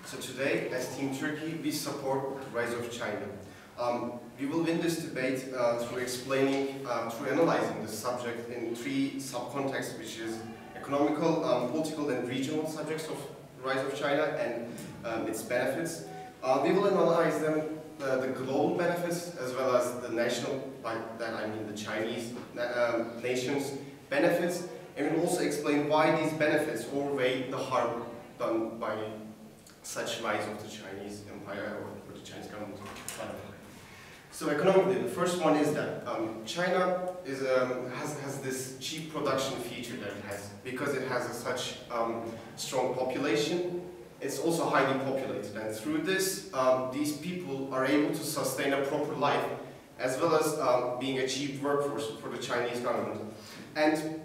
So today, as Team Turkey, we support the rise of China. We will win this debate through explaining, through analyzing the subject in three subcontexts, which is economical, political and regional subjects of the rise of China and its benefits. We will analyze them, the global benefits as well as the national, by that I mean the Chinese nation's benefits, and we'll also explain why these benefits outweigh the harm done by such rise of the Chinese empire or the Chinese government. So economically, the first one is that China is, has this cheap production feature that it has because it has such strong population. It's also highly populated, and through this, these people are able to sustain a proper life as well as being a cheap workforce for the Chinese government. And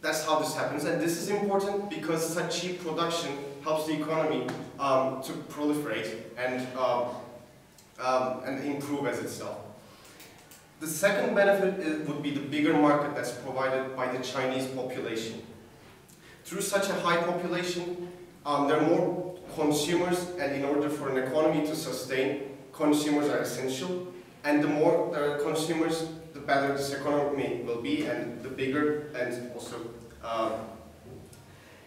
that's how this happens, and this is important because such cheap production helps the economy to proliferate and improve as itself. The second benefit would be the bigger market that's provided by the Chinese population. Through such a high population, there are more consumers, and in order for an economy to sustain, consumers are essential. And the more there are consumers, the better this economy will be, and the bigger, and also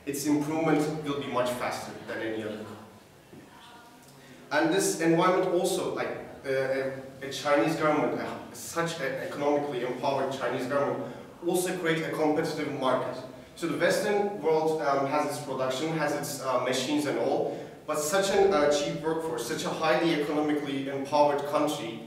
its improvement will be much faster than any other. And this environment also, like a Chinese government, such an economically empowered Chinese government, also create a competitive market. So the Western world has its production, has its machines and all, but such a cheap workforce, such a highly economically empowered country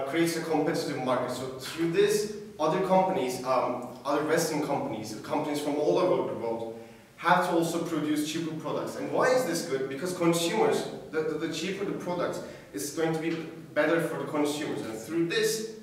creates a competitive market. So through this, other companies, other Western companies, companies from all over the world, have to also produce cheaper products. And why is this good? Because consumers, the cheaper the product, is going to be better for the consumers. And through this,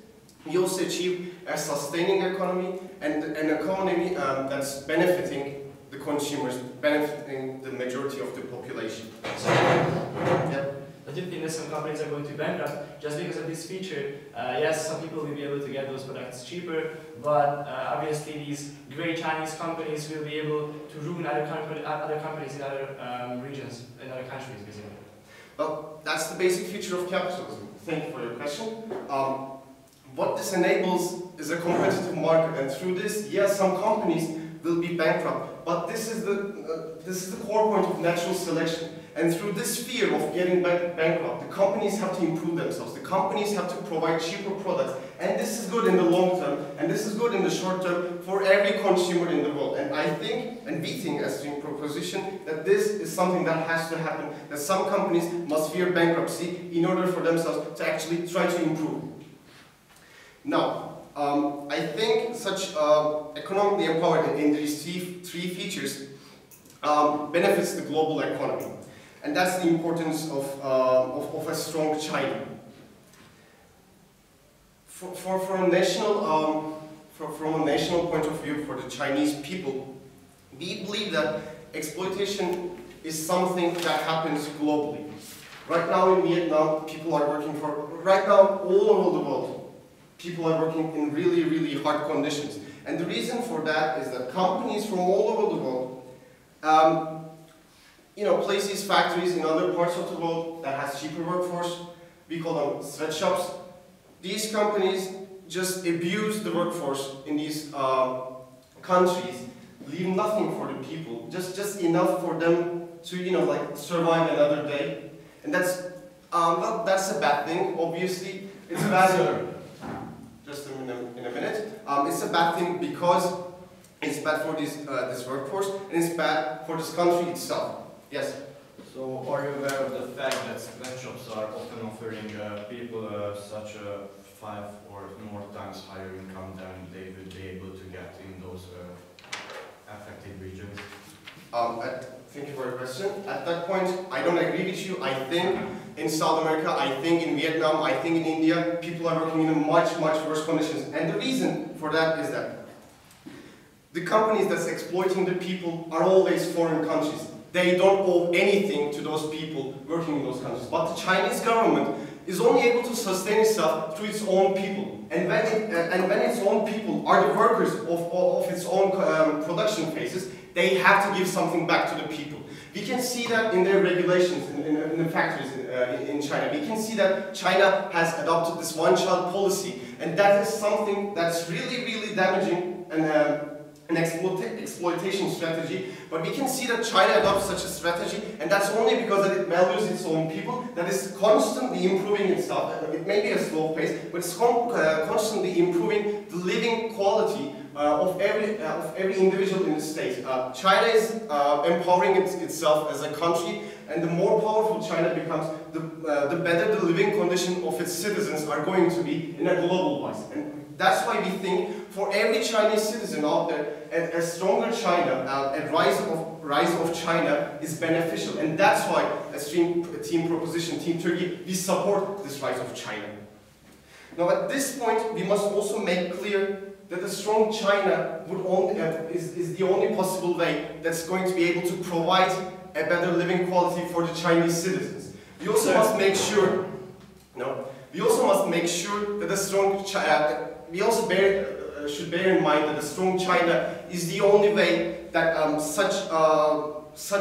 you also achieve a sustaining economy and an economy that's benefiting the consumers, benefiting the majority of the population. So, yeah. I do think that some companies are going to bankrupt just because of this feature. Yes, some people will be able to get those products cheaper, but obviously these great Chinese companies will be able to ruin other companies in other regions, in other countries, basically. Well, that's the basic feature of capitalism. Thank you for your question. What this enables is a competitive market, and through this, yes, some companies will be bankrupt, but this is the core point of natural selection. And through this fear of getting bankrupt, the companies have to improve themselves. The companies have to provide cheaper products, and this is good in the long term, and this is good in the short term for every consumer in the world. And I think, and we think as Team Proposition, that this is something that has to happen, that some companies must fear bankruptcy in order for themselves to actually try to improve. Now, I think such economically empowered in these three features benefits the global economy. And that's the importance of a strong China. From a national point of view, for the Chinese people, we believe that exploitation is something that happens globally. Right now in Vietnam, people are working right now all over the world, people are working in really, really hard conditions. And the reason for that is that companies from all over the world place these factories in other parts of the world that has cheaper workforce. We call them sweatshops. These companies just abuse the workforce in these countries, leave nothing for the people, just enough for them to survive another day. And that's a bad thing. Obviously, it's bad. Just in a minute. It's a bad thing because it's bad for this workforce, and it's bad for this country itself. Yes? So, are you aware of the fact that sweatshops are often offering people such a 5 or more times higher income than they would be able to get in those affected regions? Thank you for your question. At that point, I don't agree with you. I think in South America, I think in Vietnam, I think in India, people are working in much, much worse conditions. And the reason for that is that the companies that's exploiting the people are always foreign countries. They don't owe anything to those people working in those countries. But the Chinese government is only able to sustain itself through its own people. And when its own people are the workers of its own production phases, they have to give something back to the people. We can see that in their regulations, in the factories in China. We can see that China has adopted this one-child policy, and that is something that's really, really damaging and an exploitation strategy. But we can see that China adopts such a strategy, and that's only because it values its own people, that is constantly improving itself. It may be a slow pace, but it's constantly improving the living quality of every individual in the state. China is empowering itself as a country, and the more powerful China becomes, the better the living condition of its citizens are going to be in a global wise. And that's why we think for every Chinese citizen out there, a stronger China, a rise of China is beneficial, and that's why as Team Proposition, Team Turkey, we support this rise of China. Now, at this point, we must also make clear that a strong China is the only possible way that's going to be able to provide a better living quality for the Chinese citizens. We also must make sure, that a strong China, we also should bear in mind that a strong China is the only way that such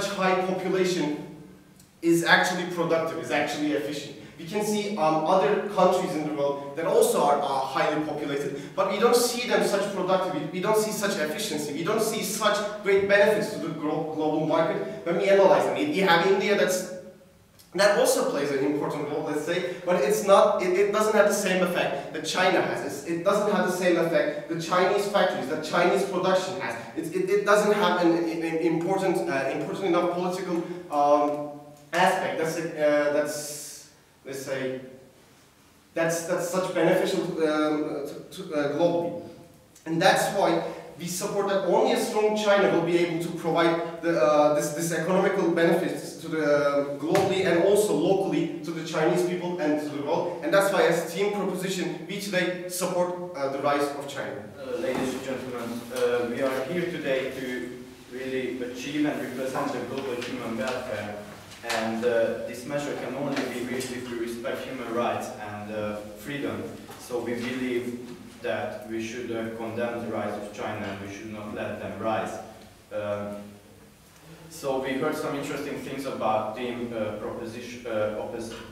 high population is actually productive, is actually efficient. We can see other countries in the world that also are highly populated, but we don't see them such productivity, we don't see such efficiency, we don't see such great benefits to the global market when we analyze them. We have India that also plays an important role, let's say, but it's not, it doesn't have the same effect that China has. It doesn't have the same effect the Chinese factories, that Chinese production has. It doesn't have an important enough political aspect. Let's say, that's such beneficial globally. And that's why we support that only a strong China will be able to provide this economical benefits to the globally and also locally to the Chinese people and to the world. And that's why as Team Proposition, we today support the rise of China. Ladies and gentlemen, we are here today to really achieve and represent the global human welfare. And this measure can only be reached if we respect human rights and freedom. So we believe that we should condemn the rise of China and we should not let them rise. So we heard some interesting things about Team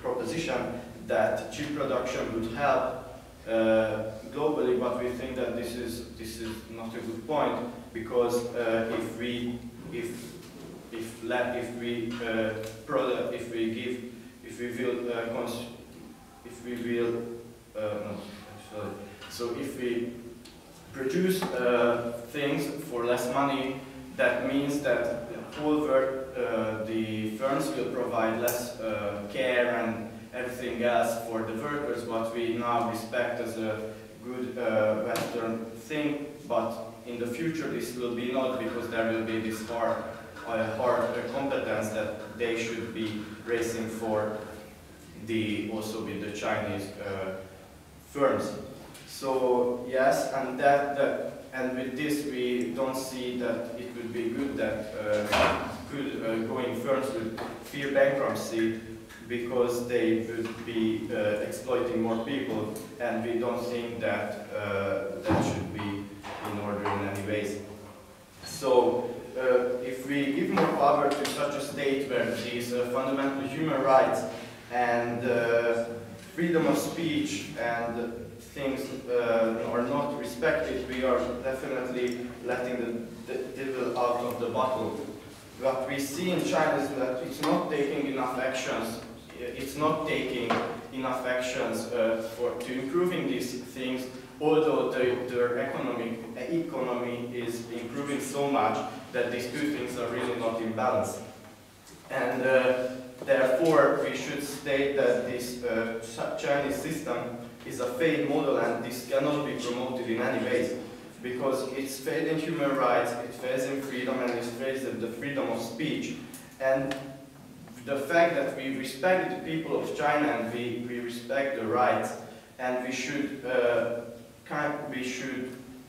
Proposition that chip production would help globally, but we think that this is not a good point, because if we produce things for less money, that means that the firms will provide less care and everything else for the workers, what we now respect as a good Western thing, but in the future this will be not, because there will be this hard competence that they should be racing for also with the Chinese firms. So yes, and with this we don't see that it would be good that going firms would fear bankruptcy, because they would be exploiting more people, and we don't think that that should be in order in any ways. So if we give more power to such a state where these fundamental human rights and freedom of speech and things are not respected, we are definitely letting the devil out of the bottle. What we see in China is that it's not taking enough actions. It's not taking enough actions to improving these things, although their economy is improving so much that these two things are really not in balance. And therefore, we should state that this Chinese system is a failed model, and this cannot be promoted in any ways, because it's failed in human rights, it fails in freedom, and it fails in the freedom of speech. And the fact that we respect the people of China and we respect the rights, and we should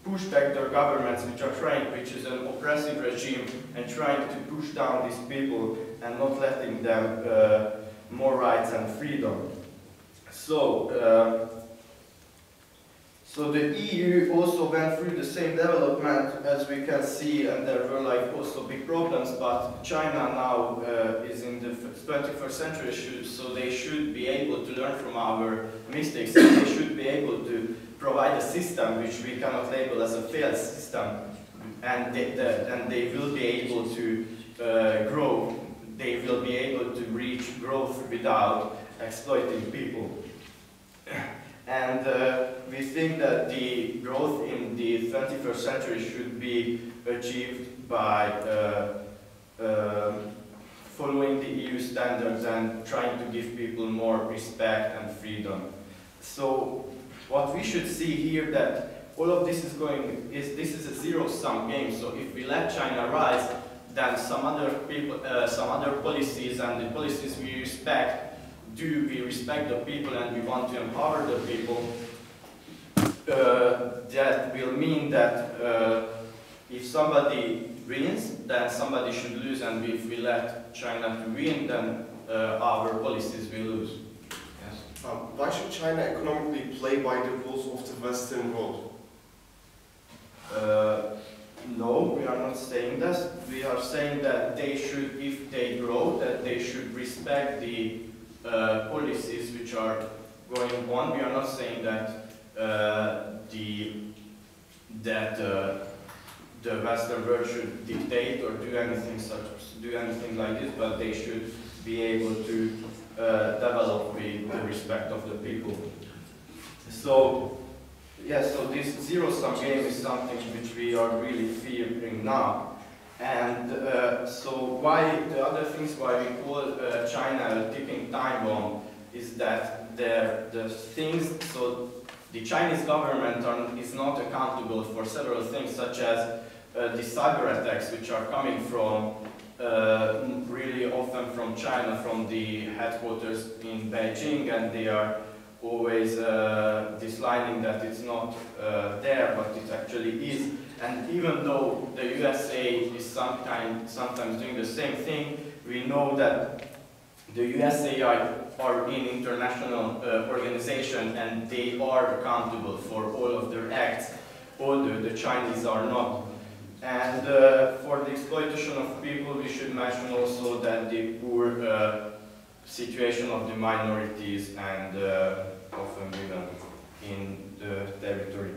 push back their governments which is an oppressive regime, and trying to push down these people and not letting them more rights and freedom. So So the EU also went through the same development as we can see, and there were like also big problems, but China now is in the 21st century, so they should be able to learn from our mistakes, and they should be able to provide a system which we cannot label as a failed system, and they will be able to grow, they will be able to reach growth without exploiting people. And we think that the growth in the 21st century should be achieved by following the EU standards and trying to give people more respect and freedom. So what we should see here that all of this is this is a zero-sum game. So if we let China rise, then some other policies and the policies we respect, we respect the people and we want to empower the people, that will mean that if somebody wins, then somebody should lose, and if we let China to win, then our policies will lose. Yes. Why should China economically play by the rules of the Western world? No, we are not saying this. We are saying that they should, if they grow, that they should respect the policies which are going on. We are not saying that the Western world should dictate or do anything like this, but they should be able to develop with the respect of the people. So, yes, so this zero-sum game is something which we are really fearing now. And so the other things why we call China a ticking time bomb is that the Chinese government is not accountable for several things, such as the cyber attacks, which are coming from really often from China, from the headquarters in Beijing, and they are always dislining that it's not there, but it actually is. And even though the USA is sometimes doing the same thing, we know that the USA are in international organization and they are accountable for all of their acts, although the Chinese are not. And for the exploitation of people, we should mention also that the poor situation of the minorities and often women in the territory.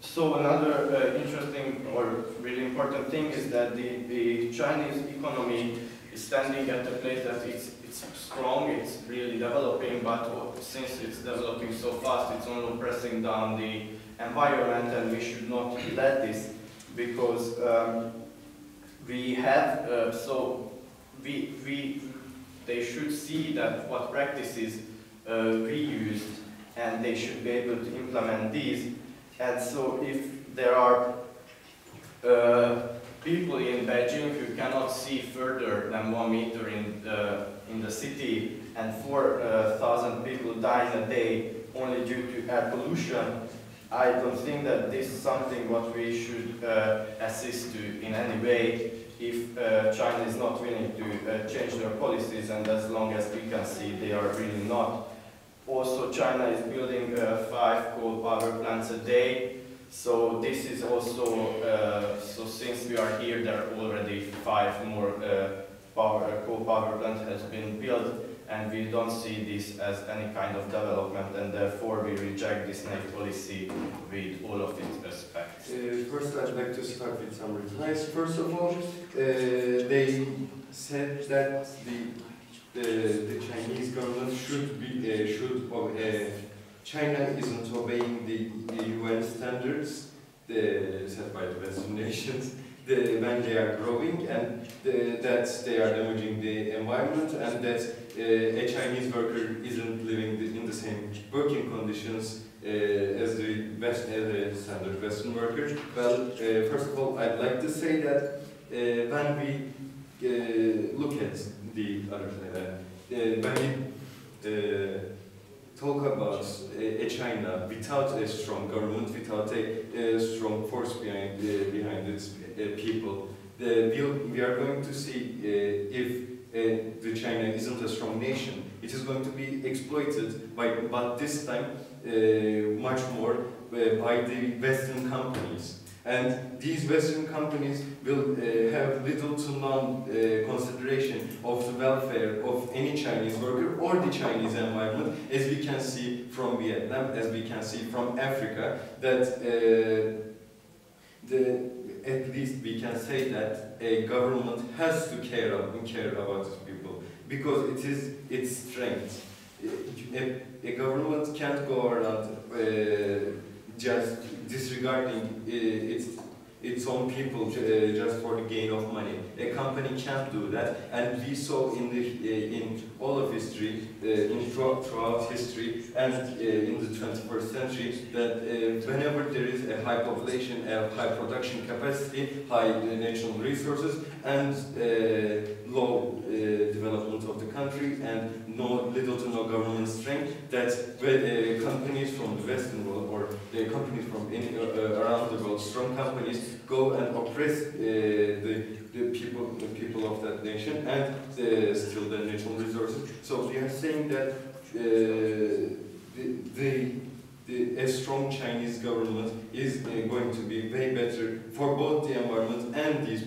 So another interesting or really important thing is that the Chinese economy is standing at a place that it's strong, it's really developing, but since it's developing so fast, it's only pressing down the environment, and we should not let this, because we have, they should see that what practices we used, and they should be able to implement these. And so if there are people in Beijing who cannot see further than 1 meter in the city, and 4,000 people die in a day only due to air pollution, I don't think that this is something what we should assist to in any way if China is not willing to change their policies, and as long as we can see they are really not. Also, China is building 5 coal power plants a day, so this is also, so since we are here, there are already 5 more coal power plants has been built, and we don't see this as any kind of development, and therefore we reject this naive policy with all of its aspects. First, I'd like to start with some replies. First of all, they said that the Chinese government China isn't obeying the UN standards set by the Western nations when they are growing, and that they are damaging the environment, and that a Chinese worker isn't living in the same working conditions as the standard Western worker. Well, first of all, I'd like to say that when we look at the other, when we talk about a China without a strong government, without a strong force behind its people, we are going to see if China isn't a strong nation. It is going to be exploited but this time much more by the Western companies. And these Western companies will have little to none consideration of the welfare of any Chinese worker or the Chinese environment, as we can see from Vietnam, as we can see from Africa, that at least we can say that a government has to care about its people, because it is its strength. A government can't go around just disregarding its own people just for the gain of money. A company can't do that, and we saw in all of history, throughout history, and in the 21st century, that whenever there is a high population, a high production capacity, high natural resources, and low development of the country, and little to no government strength, that companies from the Western world or companies from around the world, strong companies, go and oppress the people of that nation and steal their natural resources. So we are saying that a strong Chinese government is going to be way better for both the environment and these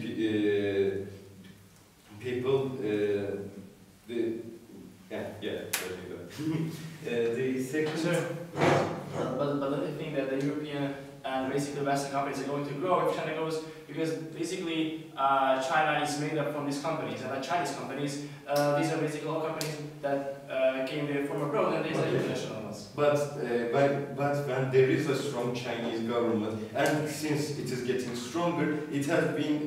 people. The second. But don't you think that the European and basically Western companies are going to grow if China goes? Because basically China is made up from these companies, and like Chinese companies, these are basically all companies that came there from abroad, and these are international ones. But when there is a strong Chinese government, and since it is getting stronger, it has been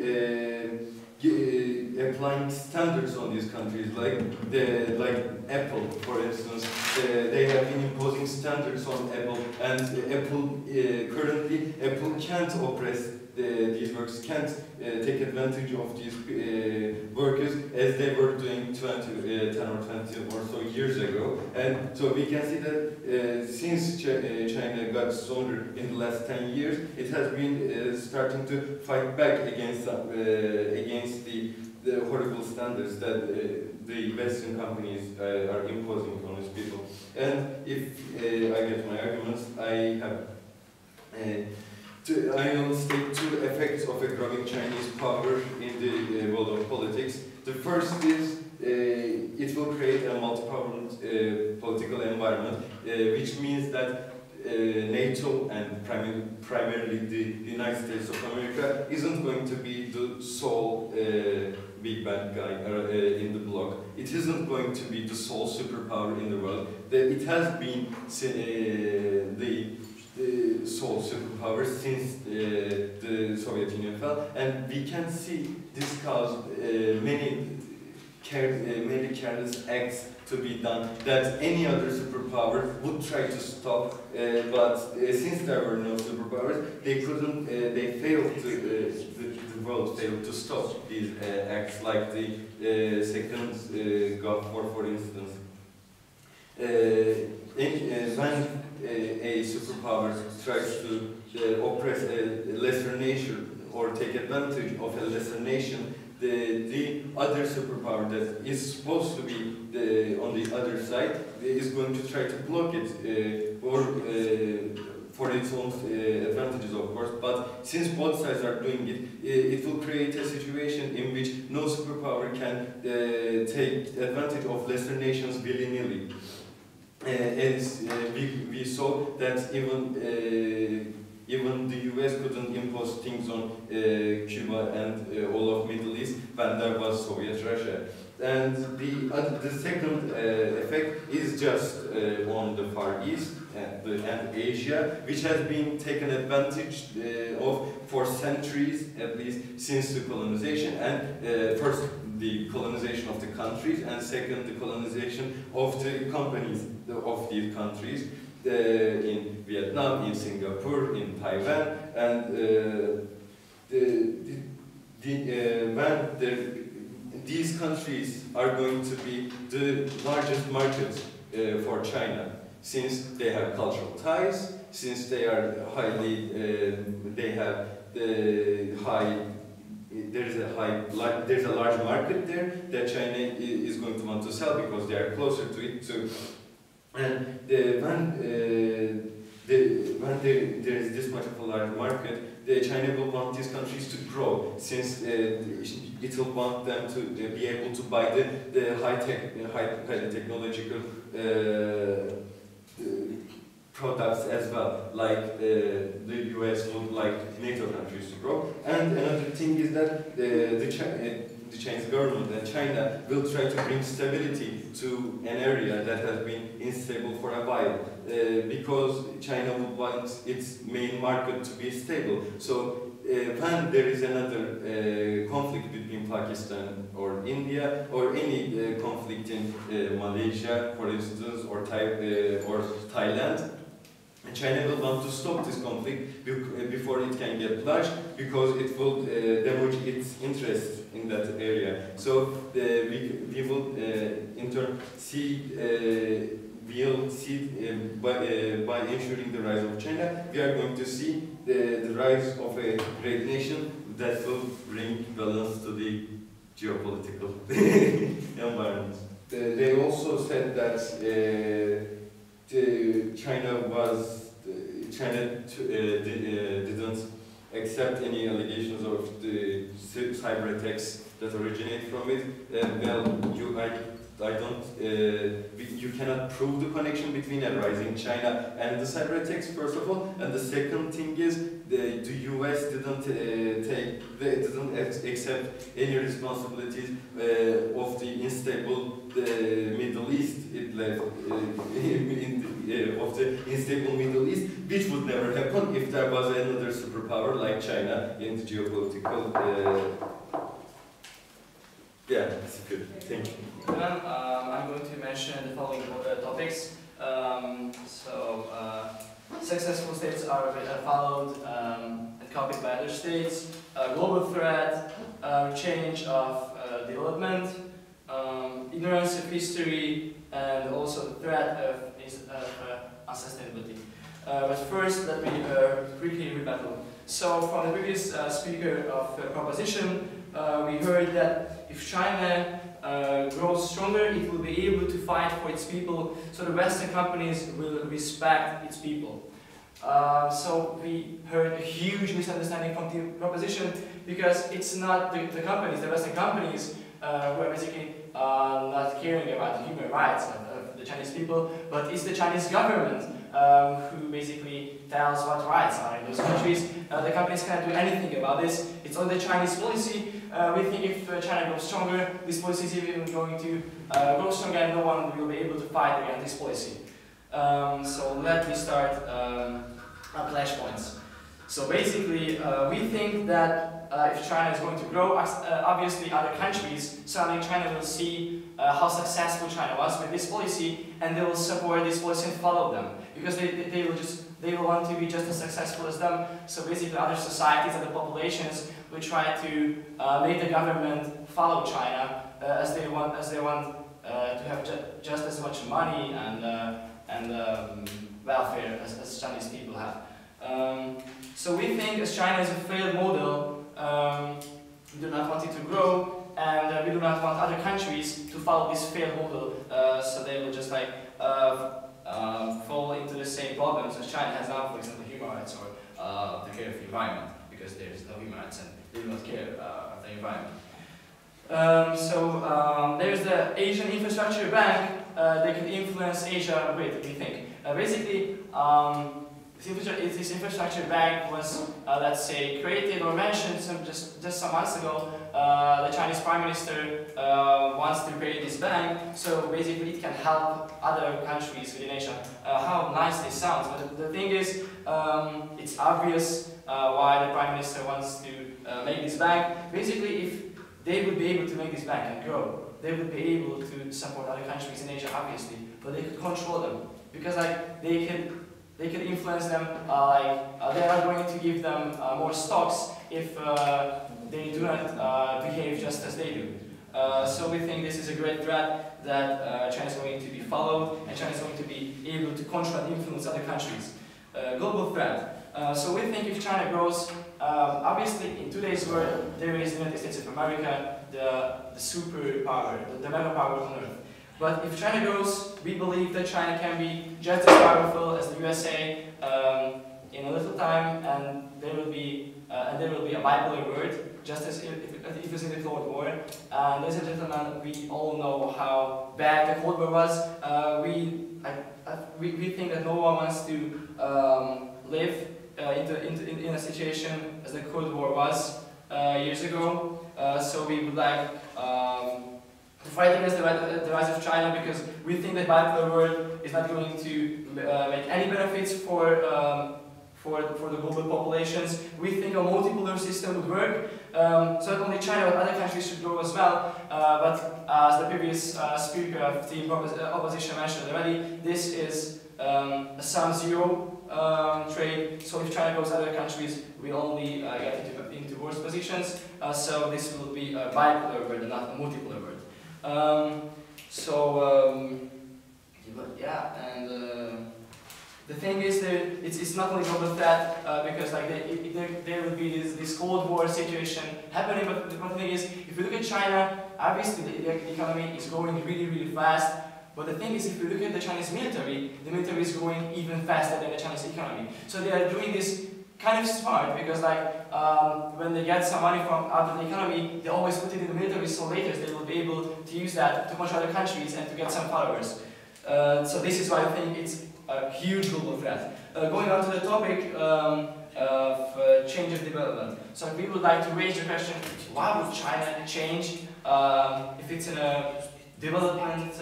applying standards on these countries, like Apple, for instance. They have been imposing standards on Apple, and currently Apple can't oppress these workers, can't take advantage of these workers as they were doing 10 or 20 or so years ago. And so we can see that since China got stronger in the last 10 years, it has been starting to fight back against the horrible standards that the Western companies are imposing on its people. And if I get my arguments, I will state two effects of a growing Chinese power in the world of politics. The first is it will create a multi-power political environment, which means that NATO and primarily the United States of America isn't going to be the sole big bad guy in the bloc. It isn't going to be the sole superpower in the world. It has been the sole superpower since the Soviet Union fell, and we can see this caused many careless acts to be done that any other superpower would try to stop, but since there were no superpowers, they couldn't. They failed to. The world failed to stop these acts, like the second Gulf War, for instance. When a superpower tries to oppress a lesser nation or take advantage of a lesser nation, the other superpower that is supposed to be on the other side is going to try to block it for its own advantages, of course. But since both sides are doing it, it will create a situation in which no superpower can take advantage of lesser nations willy-nilly. As we saw that even the US couldn't impose things on Cuba and all of Middle East when there was Soviet Russia. And the second effect is just on the Far East and Asia, which has been taken advantage of for centuries, at least since the colonization, and first the colonization of the countries, and second the colonization of the companies of these countries in Vietnam, in Singapore, in Taiwan, and these countries are going to be the largest markets for China, since they have cultural ties, since they are they have the high there's a large market there that China is going to want to sell because they are closer to it too. And when there is this much of a large market, China will want these countries to grow, since it will want them to be able to buy the high technological products as well, like the US would like NATO countries to grow. And another thing is that the Chinese government and China will try to bring stability to an area that has been unstable for a while, because China would want its main market to be stable. So when there is another conflict between Pakistan or India, or any conflict in Malaysia, for instance, or Thailand, China will want to stop this conflict before it can get large, because it will damage its interest in that area. So we will in turn see by ensuring the rise of China, we are going to see the rise of a great nation that will bring balance to the geopolitical environment. They also said that China didn't accept any allegations of the cyber attacks that originate from it. You cannot prove the connection between a rising China and the cyber attacks, first of all. And the second thing is the US didn't accept any responsibilities of the unstable Middle East. It left of the unstable Middle East, which would never happen if there was another superpower like China in the geopolitical. Yeah, that's good. Thank you. I'm going to mention the following topics. Successful states are followed and copied by other states. Global threat, change of development, ignorance of history, and also the threat of unsustainability. But first, let me quickly rebuttal. So, from the previous speaker of proposition, we heard that if China grows stronger, it will be able to fight for its people, so the Western companies will respect its people. So we heard a huge misunderstanding from the proposition, because it's not the companies, the Western companies, who are basically not caring about the human rights of the Chinese people, but it's the Chinese government who basically tells what rights are in those countries. The companies can't do anything about this. It's on the Chinese policy. We think if China grows stronger, this policy is even going to grow stronger, and no one will be able to fight against this policy. So let me start our clash points. So basically, we think that if China is going to grow, obviously other countries surrounding China will see how successful China was with this policy, and they will support this policy and follow them, because they will want to be just as successful as them. So basically, other societies, other populations will try to make the government follow China as they want to have just as much money and welfare as Chinese people have. So we think, as China is a failed model, we do not want it to grow, and we do not want other countries to follow this failed model, so they will just like fall into the same problems as China has now, for example, human rights or the care of the environment, because there is no human rights and they do not care of the environment. There's the Asian Infrastructure Bank. They can influence Asia a bit, we think. Basically, this infrastructure bank was, let's say, created or mentioned just some months ago. The Chinese Prime Minister wants to create this bank, so basically it can help other countries within Asia. How nice this sounds, but the thing is, it's obvious why the Prime Minister wants to make this bank. Basically, if they would be able to make this bank and grow, they would be able to support other countries in Asia, obviously, but they could control them, because like they could influence them. They are going to give them more stocks if they do not behave just as they do. So we think this is a great threat that China is going to be followed, and China is going to be able to control and influence other countries. Global threat. So we think if China grows, obviously in today's world there is the United States of America, the superpower, the mega power on Earth. But if China grows, we believe that China can be just as powerful as the USA in a little time, and there will be a bipolar world, just as it was in the Cold War. Ladies and gentlemen, we all know how bad the Cold War was. We think that no one wants to live in a situation as the Cold War was years ago. So we would like to fight against the rise of China, because we think that bipolar world is not going to make any benefits for the global populations. We think a multipolar system would work. So not only China but other countries should grow as well. But as the previous speaker of the opposition mentioned already, this is a sum-zero trade. So if China grows, other countries will only get into worse positions. So this will be a bipolar world and not a multipolar world. The thing is that it's not only global threat, because like there will be this Cold War situation happening, but the thing is, if you look at China, obviously the economy is growing really, really fast. But the thing is, if you look at the Chinese military, the military is growing even faster than the Chinese economy. So they are doing this kind of smart, because like when they get some money from out of the economy, they always put it in the military, so later they will be able to use that to control other countries and to get some followers. So this is why I think it's a huge global threat. Going on to the topic of change of development. So we would like to raise the question, why would China change if it's in a development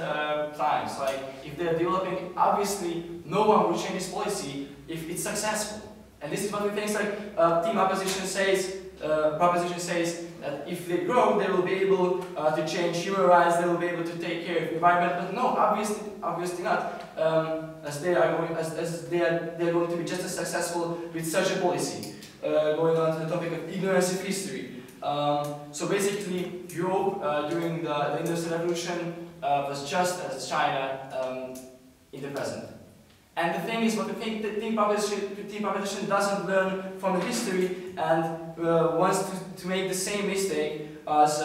times? Like if they're developing, obviously no one will change this policy if it's successful. And this is what we think, like team opposition says, proposition says that if they grow, they will be able to change human rights, they will be able to take care of the environment. But no, obviously not, as they are going to be just as successful with such a policy. Going on to the topic of ignorance of history. So basically, Europe during the Industrial Revolution was just as China in the present. And the thing is, what the team proposition doesn't learn from the history and wants to make the same mistake as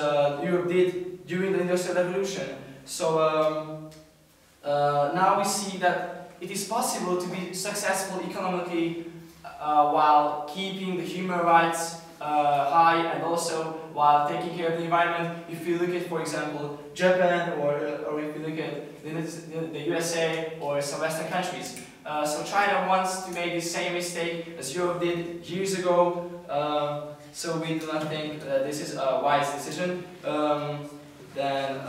Europe did during the Industrial Revolution. So now we see that it is possible to be successful economically while keeping the human rights high, and also while taking care of the environment. If you look at, for example, Japan, or if you look at the USA or some Western countries. So China wants to make the same mistake as Europe did years ago. So we do not think that this is a wise decision. Then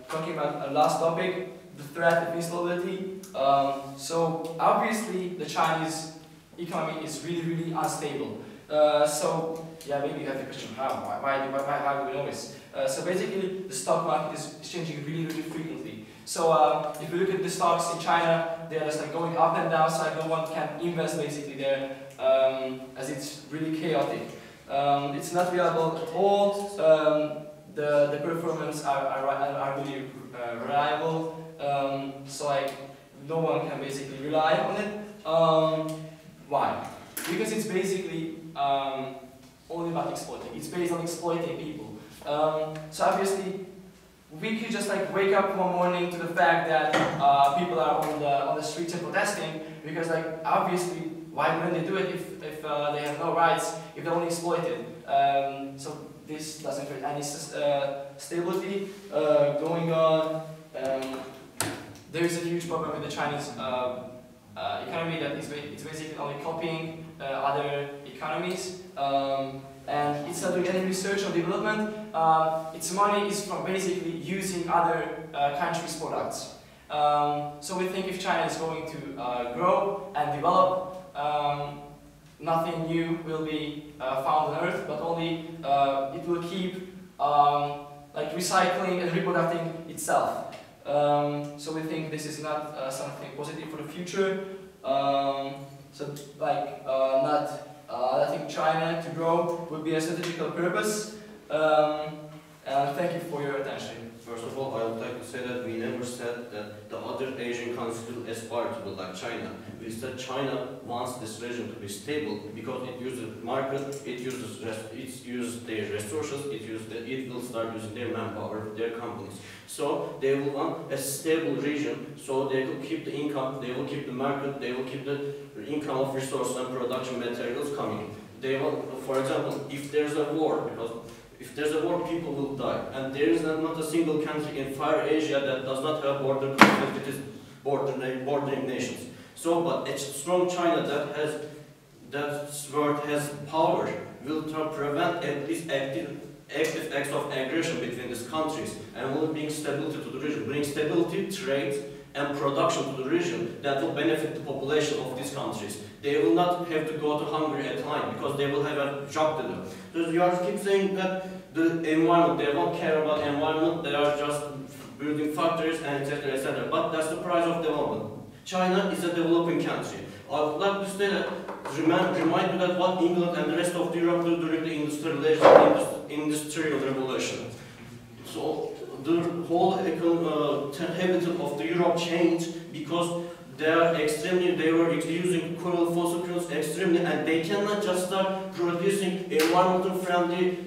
talking about a last topic, the threat of instability. So obviously the Chinese economy is really, really unstable. So yeah, maybe you have the question, how do we know this? So basically, the stock market is changing really, really frequently. So if you look at the stocks in China, they are just like going up and down, so like no one can invest basically there, as it's really chaotic. It's not reliable at all. The performance are really reliable. So like no one can basically rely on it. Why? Because it's basically only about exploiting. It's based on exploiting people. So obviously, we could just like wake up one morning to the fact that people are on the streets and protesting, because like obviously, why wouldn't they do it if they have no rights, if they're only exploited? So this doesn't create any stability going on. There is a huge problem with the Chinese economy that it's basically only copying other economies, and it's not doing any research or development. Its money is from basically using other countries' products. So we think if China is going to grow and develop, nothing new will be found on Earth, but only it will keep like recycling and reproducing itself. So we think this is not something positive for the future. So like letting China to grow would be a strategical purpose. Thank you for your attention. First of all, I would like to say that we never said that the other Asian countries will aspire to be like China. Instead, China wants this region to be stable because it uses market, it uses their resources, it will start using their manpower, their companies. So they will want a stable region, so they will keep the income, they will keep the market, they will keep the income of resources and production materials coming. They will, for example, if there's a war, because if there's a war, people will die, and there is not a single country in Far Asia that does not have border conflict with its bordering nations. So, but a strong China that world has power will try to prevent at least active acts of aggression between these countries and will bring stability to the region, bring stability, trade, and production to the region that will benefit the population of these countries. They will not have to go to Hungary at time because they will have a job to do. So you are keep saying that the environment, they won't care about environment, they are just building factories and etc. etc. But that's the price of development. China is a developing country. I would like to say that, remind you that what England and the rest of Europe do during the industrial revolution. So the whole habitat of the Europe changed because they were using coal fossil fuels extremely, and they cannot just start producing environmental friendly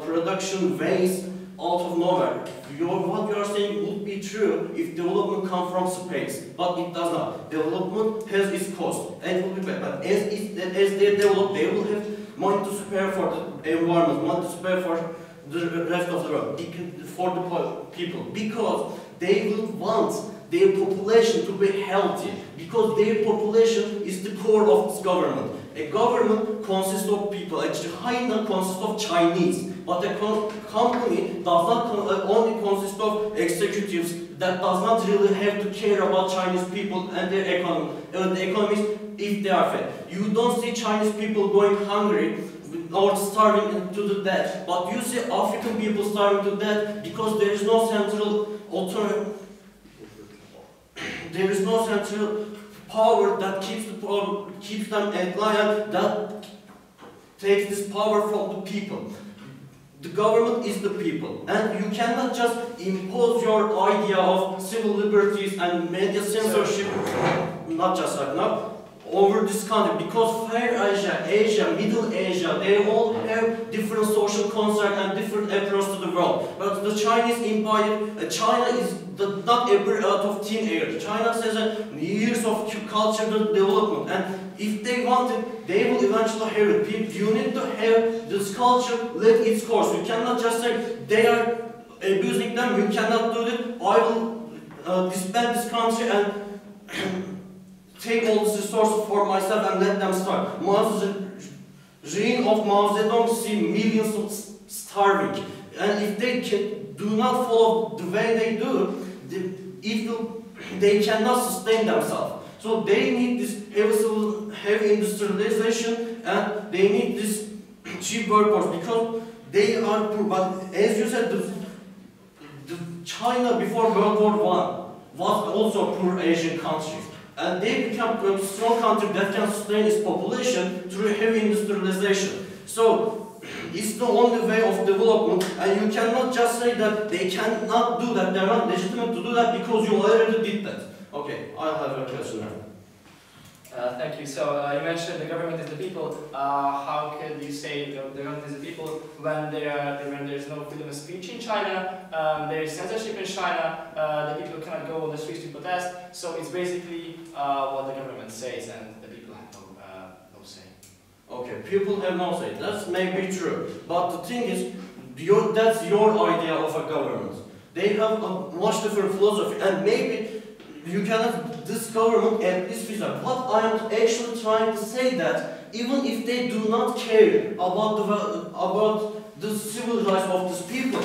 production waste out of nowhere. What you are saying would be true if development comes from space, but it does not. Development has its cost, and it will be bad. But as they develop, they will have money to spare for the environment, money to spare for the rest of the world, for the people, because they will want their population to be healthy, because their population is the core of this government. A government consists of people. Actually, China consists of Chinese, but a company does not only consist of executives that does not really have to care about Chinese people and their economies if they are fed. You don't see Chinese people going hungry or starving to the death, but you see African people starving to death because there is no central authority. There is no central power that keeps them at line, that takes this power from the people. The government is the people, and you cannot just impose your idea of civil liberties and media censorship, not just right now, over this country, because Far Asia, Middle Asia, they all have different social construct and different approach to the world. But the Chinese empire, China is not a bird out of thin air. China has years of cultural development, and if they want it, they will eventually have it. You need to have this culture let its course. You cannot just say they are abusing them. You cannot do it. I will disband this country and take all these resources for myself and let them starve. The reign of Mao Zedong see millions starving, and if they do not follow the way they do, they cannot sustain themselves. So they need this heavy industrialization, and they need this cheap workforce because they are poor. But as you said, the China before World War I was also a poor Asian country. And they become a strong country that can sustain its population through heavy industrialization. So, it's the only way of development, and you cannot just say that they cannot do that, they are not legitimate to do that because you already did that. Okay, I have a question now. Thank you. So you mentioned the government is the people. How can you say the government is the people when there is no freedom of speech in China, there is censorship in China, the people cannot go on the streets to protest? So it's basically what the government says, and the people have no say. Okay, people have no say. That may be true, but the thing is, that's your idea of a government. They have a much different philosophy, and maybe you cannot, this government at least feel like. What I am actually trying to say that even if they do not care about the civil rights of these people,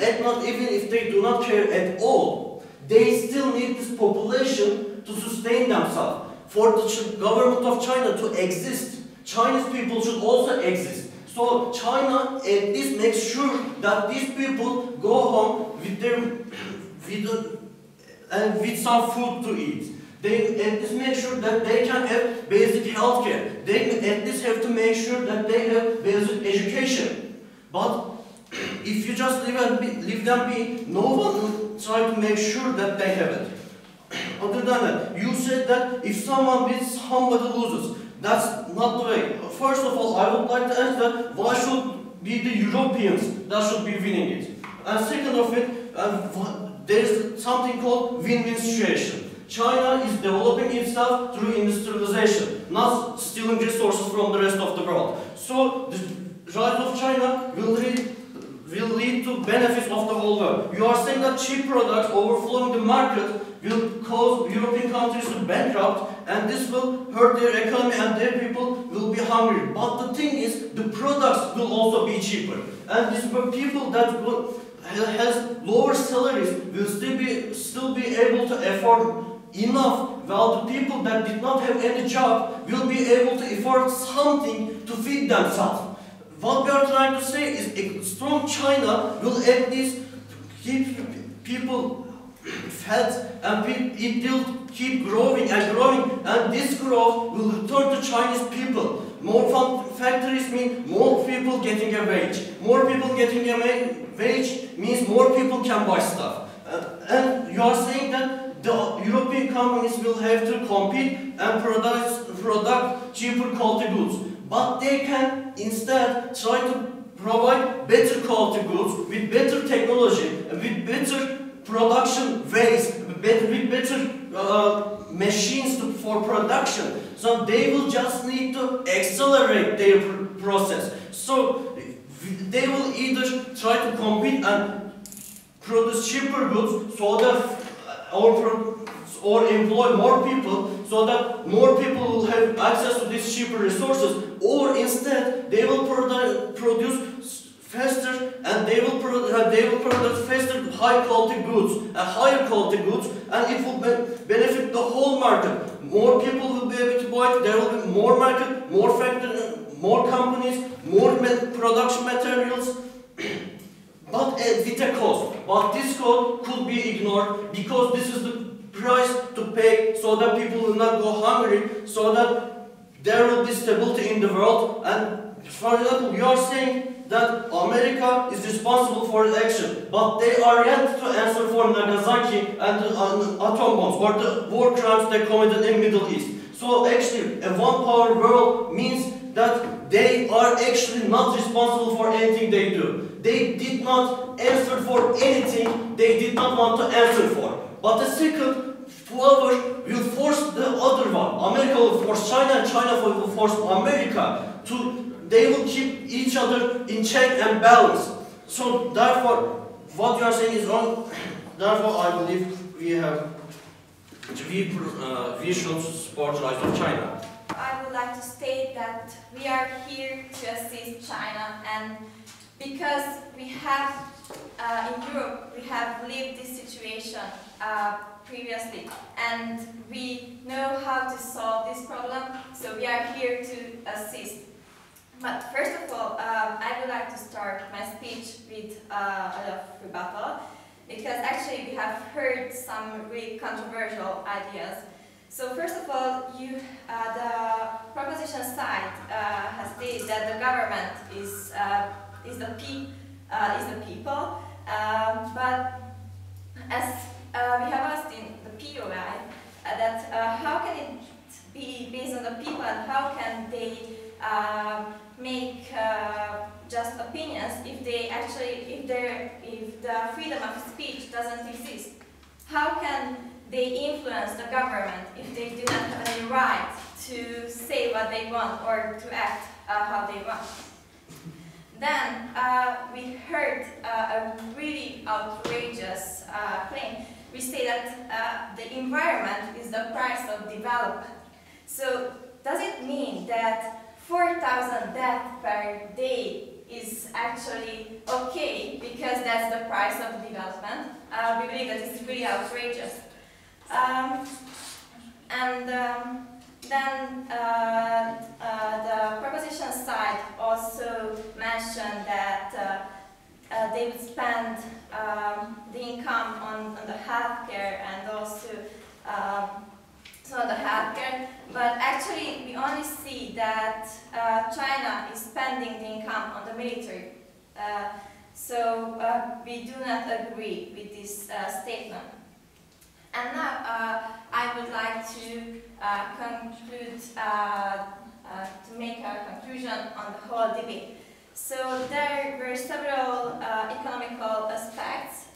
and not even if they do not care at all, they still need this population to sustain themselves. For the government of China to exist, Chinese people should also exist. So China at least makes sure that these people go home with some food to eat. They at least make sure that they can have basic health care. They at least have to make sure that they have basic education. But if you just leave them be, no one will try to make sure that they have it. Other than that, you said that if someone wins, somebody loses. That's not the way. First of all, I would like to ask that why should be the Europeans that should be winning it? And second of it, there is something called win-win situation. China is developing itself through industrialization, not stealing resources from the rest of the world. So the rise of China will lead to benefits of the whole world. You are saying that cheap products overflowing the market will cause European countries to bankrupt, and this will hurt their economy and their people will be hungry. But the thing is, the products will also be cheaper. And these people that has lower salaries will still be able to afford enough, while the people that did not have any job will be able to afford something to feed themselves. What we are trying to say is a strong China will at least keep people fed, and it will keep growing and growing, and this growth will return to Chinese people. More factories mean more people getting a wage. More people getting a wage means more people can buy stuff. And you are saying that the European companies will have to compete and produce cheaper quality goods. But they can instead try to provide better quality goods with better technology, with better production ways, with better machines for production. So they will just need to accelerate their process. So they will either try to compete and produce cheaper goods so that or employ more people so that more people will have access to these cheaper resources, or instead they will produce faster and they will produce faster high quality goods, higher quality goods, and it will benefit the whole market. More people will be able to buy it, there will be more market, more factories, more companies, more production materials, but with a cost. But this cost could be ignored because this is the price to pay so that people will not go hungry, so that there will be stability in the world. And for example, you are saying that America is responsible for the action, but they are yet to answer for Nagasaki and the atom bombs or the war crimes they committed in Middle East. So actually, a one-power world means that they are actually not responsible for anything they do. They did not answer for anything they did not want to answer for. But the second power will force the other one. America will force China, and China will force America to. They will keep each other in check and balance. So therefore, what you are saying is wrong. Therefore, I believe we should support the rise of China. I would like to state that we are here to assist China, and because we have in Europe we have lived this situation previously, and we know how to solve this problem. So we are here to assist. But first of all, I would like to start my speech with a lot of rebuttal, because actually we have heard some really controversial ideas. So first of all, the proposition side has stated that the government is the people, but as we have asked in the POI, that how can it be based on the people, and how can they make just opinions if the freedom of speech doesn't exist? How can they influence the government if they do not have any right to say what they want or to act how they want? Then we heard a really outrageous claim. We say that the environment is the price of development. So does it mean that 4,000 deaths per day is actually okay because that's the price of development? We believe that it's really outrageous. Then the proposition side also mentioned that they would spend the income on the healthcare and also the healthcare, but actually we only see that China is spending the income on the military. So we do not agree with this statement. And now I to conclude, to make a conclusion on the whole debate. So there were several economical aspects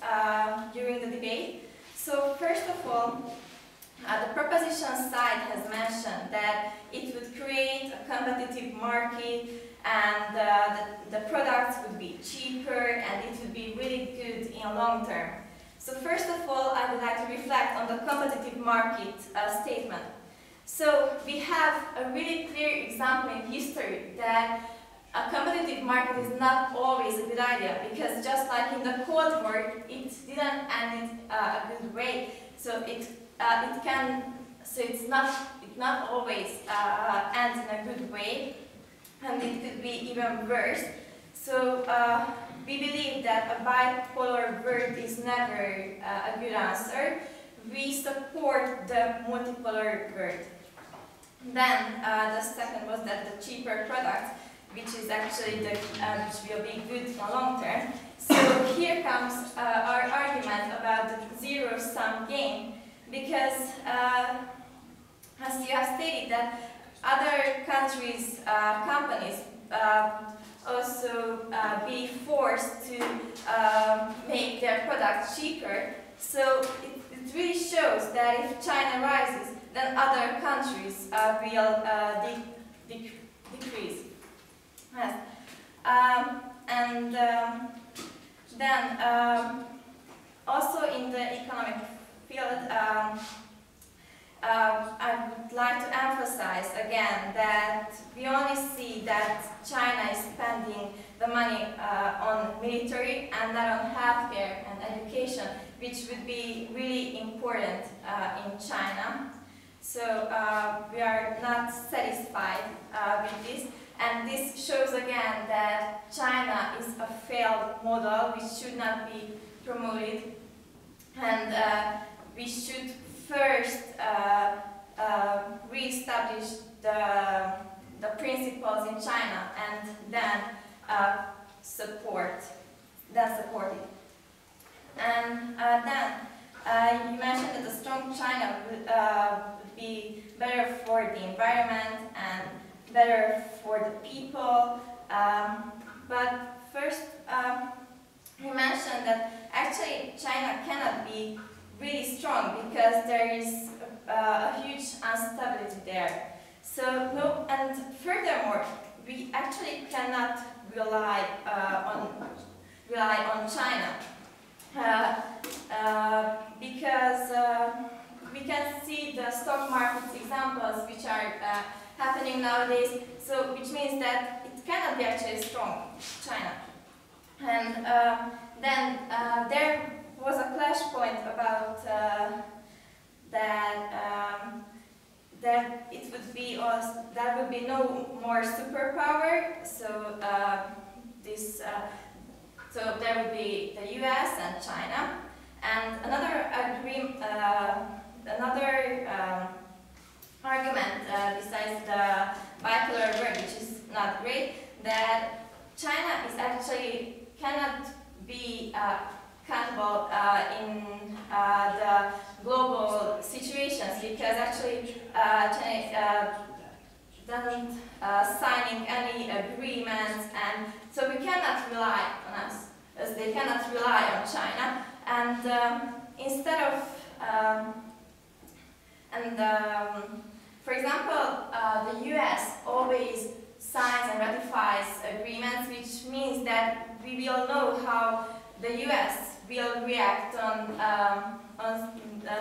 during the debate. So first of all, the proposition side has mentioned that it would create a competitive market and the products would be cheaper and it would be really good in long term. So first of all, I would like to reflect on the competitive market statement. So we have a really clear example in history that a competitive market is not always a good idea, because just like in the Cold War, it didn't end in a good way. So it's not always ends in a good way, and it could be even worse. So we believe that a bipolar world is never a good answer. We support the multipolar world. Then the second was that the cheaper product, which is actually the which will be good in the long term. So here comes our argument about the zero-sum game, because as you have stated that other countries' companies also be forced to make their products cheaper. So it really shows that if China rises, then other countries will decrease. Yes. Then also in the economic field, I would like to emphasize again that we only see that China is spending the money on military and not on healthcare and education, which would be really important in China. So we are not satisfied with this, and this shows again that China is a failed model which should not be promoted, and we should first re-establish the principles in China and then support it. And then you mentioned that a strong China would be better for the environment and better for the people. But first, you mentioned that actually China cannot be really strong because there is a huge instability there. So no, and furthermore, we actually cannot rely on China because we can see the stock market examples which are happening nowadays. So which means that it cannot be actually strong, China. And then there was a clash point about that it would be there would be no more superpower. So so there would be the U.S. and China, and another argument besides the bipolar world, which is not great, that China is actually cannot be accountable in the global situations, because actually China doesn't signing any agreements, and so we cannot rely on us, as they cannot rely on China. And instead of for example, the U.S. always signs and ratifies agreements, which means that we will know how the U.S. will react on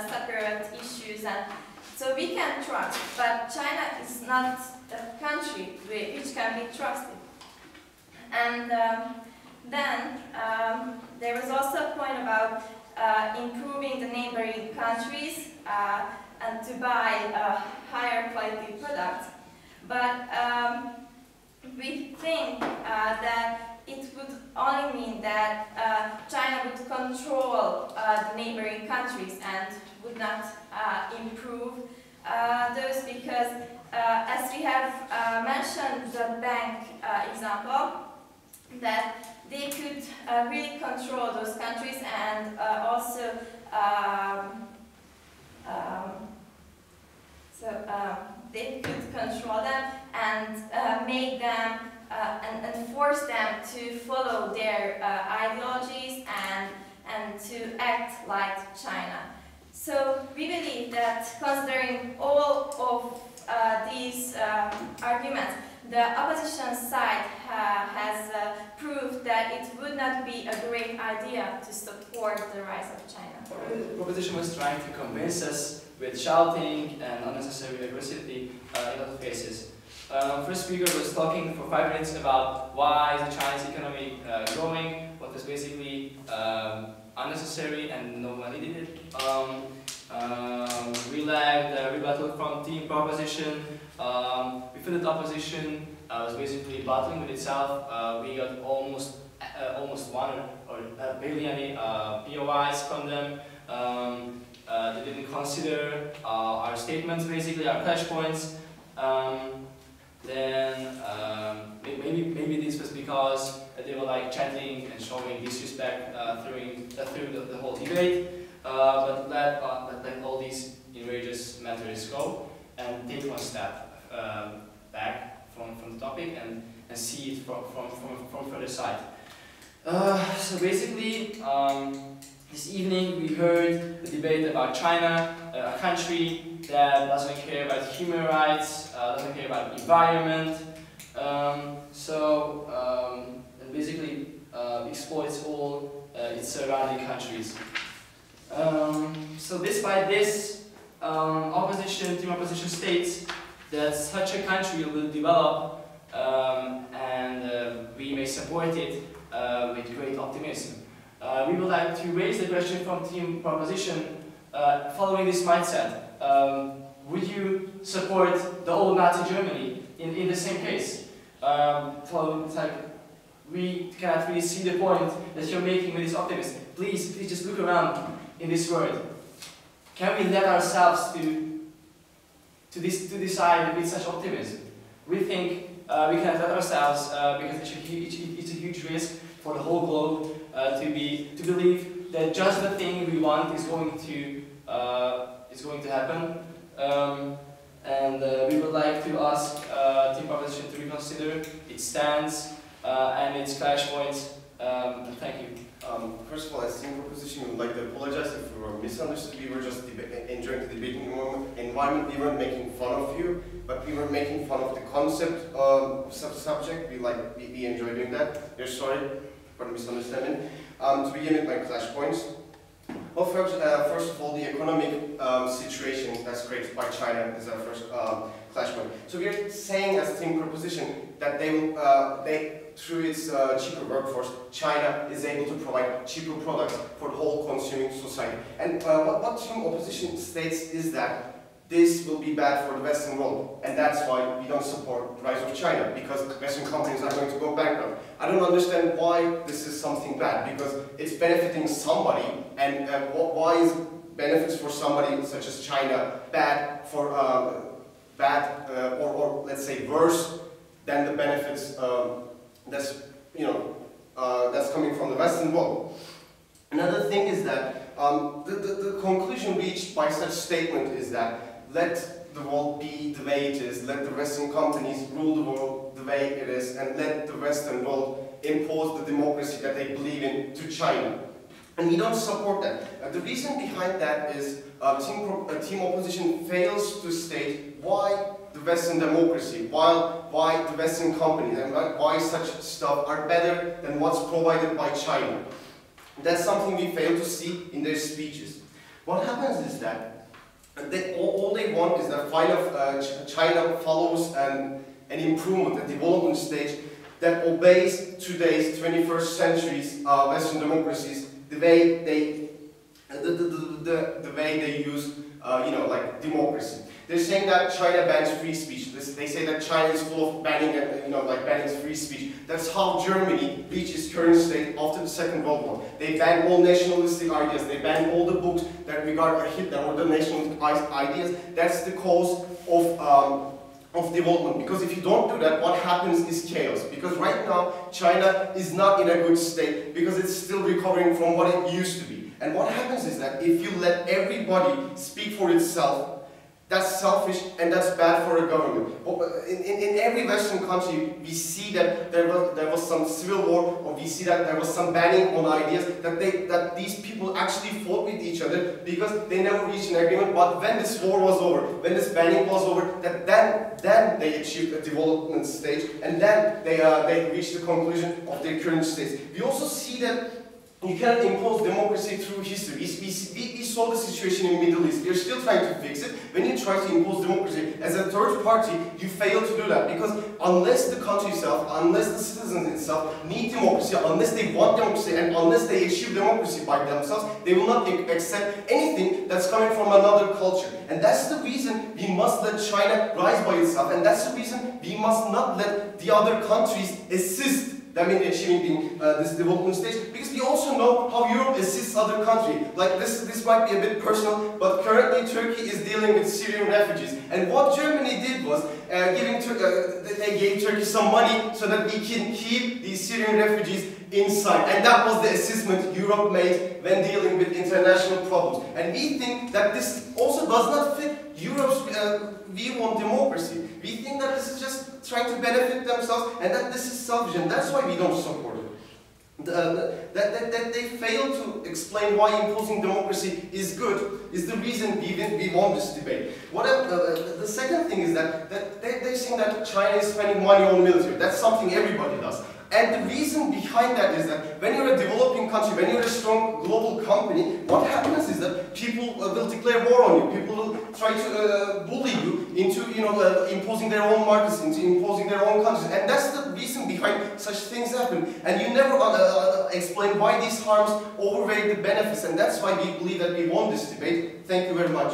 separate issues, and so we can trust. But China is not a country which can be trusted. And then there was also a point about improving the neighboring countries and to buy higher quality products. But we think that it would only mean that China would control the neighboring countries and would not improve those, because as we have mentioned the bank example, that they could really control those countries they could control them and make them and force them to follow their ideologies and to act like China. So we believe that considering all of these arguments, the opposition side has proved that it would not be a great idea to support the rise of China. The opposition was trying to convince us with shouting and unnecessary aggressivity in other cases. First speaker was talking for 5 minutes about why is the Chinese economy growing, what was basically unnecessary and no one needed it. We lagged the rebuttal from team proposition. We felt that opposition was basically battling with itself. We got almost one or barely any POIs from them. They didn't consider our statements, basically our clash points. Maybe this was because they were like chanting and showing disrespect through the whole debate. But let all these outrageous matters go and take one step back from the topic and see it from further side. So basically, this evening we heard the debate about China, a country that doesn't care about human rights, doesn't care about the environment, and basically exploits all its surrounding countries. So despite this, team opposition states that such a country will develop and we may support it with great optimism. We would like to raise the question from team proposition following this mindset. Would you support the old Nazi Germany in the same case? We cannot really see the point that you're making with this optimism. Please just look around in this world. Can we let ourselves to decide with such optimism? We think we cannot let ourselves because it's a huge risk for the whole globe to believe that just the thing we want is going to happen. We would like to ask team proposition to reconsider its stance and its clash points. Thank you. First of all, as team proposition, we would like to apologize if we were misunderstood. We were just enjoying the debating environment. We weren't making fun of you, but we were making fun of the concept subject. We enjoy doing that. We're sorry for the misunderstanding. To begin with my clash points. Well, first of all, the economic situation that's created by China is our first clash point. So we're saying as team proposition that through its cheaper workforce, China is able to provide cheaper products for the whole consuming society. And what team opposition states is that this will be bad for the Western world, and that's why we don't support the rise of China, because Western companies are going to go bankrupt. I don't understand why this is something bad, because it's benefiting somebody, and why is benefits for somebody such as China bad for or let's say worse than the benefits that's coming from the Western world. Another thing is that the conclusion reached by such statement is that let the world be the way it is, let the Western companies rule the world the way it is, and let the Western world impose the democracy that they believe in to China. And we don't support that. The reason behind that is team opposition fails to state why the Western democracy, why the Western companies, and why such stuff are better than what's provided by China. That's something we fail to see in their speeches. What happens is that all they want is that China follows an improvement, a development stage that obeys today's 21st century's Western democracies the way they use like democracy. They're saying that China bans free speech. They say that China is full of banning free speech. That's how Germany reached its current state after the Second World War. They ban all nationalistic ideas. They ban all the books that regard Hitler or the nationalistic ideas. That's the cause of development. Because if you don't do that, what happens is chaos. Because right now, China is not in a good state because it's still recovering from what it used to be. And what happens is that if you let everybody speak for itself, That's selfish and that's bad for a government. In every Western country, we see that there was some civil war, or we see that there was some banning on ideas, that these people actually fought with each other because they never reached an agreement. But when this war was over, when this banning was over, then they achieved a development stage, and then they reached the conclusion of their current state. We also see that you cannot impose democracy through history. We saw the situation in the Middle East. We are still trying to fix it. When you try to impose democracy as a third party, you fail to do that. Because unless the country itself, unless the citizens itself need democracy, unless they want democracy, and unless they achieve democracy by themselves, they will not accept anything that's coming from another culture. And that's the reason we must let China rise by itself. And that's the reason we must not let the other countries assist them in achieving this development stage, because we also know how Europe assists other countries. Like this might be a bit personal, but currently Turkey is dealing with Syrian refugees. And what Germany did was they gave Turkey some money so that we can keep these Syrian refugees inside. And that was the assessment Europe made when dealing with international problems. And we think that this also does not fit Europe's view on democracy. We think that this is just trying to benefit themselves, and that this is selfish, and that's why we don't support it. That they fail to explain why imposing democracy is good is the reason we won this debate. The second thing is that they're saying that China is spending money on military. That's something everybody does. And the reason behind that is that when you're a developing country, when you're a strong global company, what happens is that people will declare war on you. People will try to bully you into, imposing their own markets, into imposing their own countries. And that's the reason behind such things happen. And you never explain why these harms overweigh the benefits. And that's why we believe that we won this debate. Thank you very much.